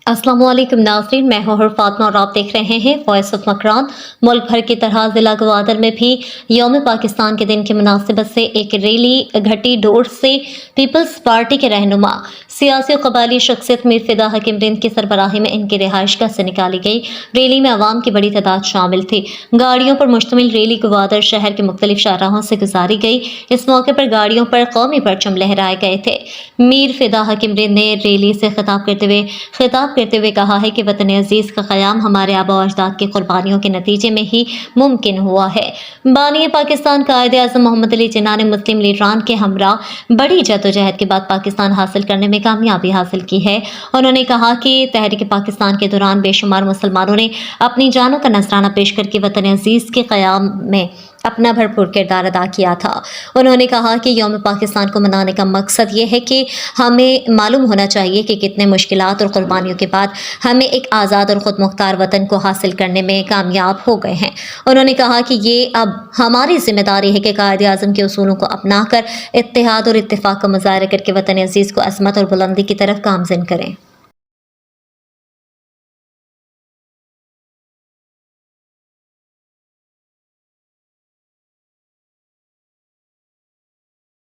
अस्सलाम वालेकुम नाज़रीन, मैं हूँ फातिमा और आप देख रहे हैं वॉइस ऑफ मकरान। मुल्क भर की तरह ज़िला गवादर में भी यौम पाकिस्तान के दिन की मुनासिबत से एक रैली घटी डोर से पीपल्स पार्टी के रहनुमा सियासी और कबायली शख्सियत मीर फिदा हकीम रिंद की सरबराही में इनकी रिहाइशगाह से निकाली गई। रैली में आवाम की बड़ी तादाद शामिल थी। गाड़ियों पर मुश्तमिल रैली गवादर शहर के मुख्तलिफ शाहराहों से गुजारी गई। इस मौके पर गाड़ियों पर कौमी परचम लहराए गए थे। मीर फिदा हकीम रिंद ने रैली से खिताब करते हुए कहा है कि वतन अजीज का क़याम हमारे आबा अजदाद की कुर्बानियों के नतीजे में ही मुमकिन हुआ है। बानी पाकिस्तान कायद आज़म मोहम्मद अली जिन्ना ने मुस्लिम लीडरान के हमरा बड़ी जद्दोजहद के बाद पाकिस्तान हासिल करने में कामयाबी हासिल की है। उन्होंने कहा कि तहरीक पाकिस्तान के दौरान बेशुमार मुसलमानों ने अपनी जानों का नजराना पेश करके वतन अजीज के क़याम में अपना भरपूर किरदार अदा किया था। उन्होंने कहा कि यौम पाकिस्तान को मनाने का मकसद ये है कि हमें मालूम होना चाहिए कि कितने मुश्किलात और कुर्बानियों के बाद हमें एक आज़ाद और ख़ुद मुख्तार वतन को हासिल करने में कामयाब हो गए हैं। उन्होंने कहा कि ये अब हमारी जिम्मेदारी है कि कायद आज़म के उसूलों को अपना कर इत्तेहाद और इत्तेफाक का मुजाहरा करके वतन अजीज़ को अज़मत और बुलंदी की तरफ गामज़न करें।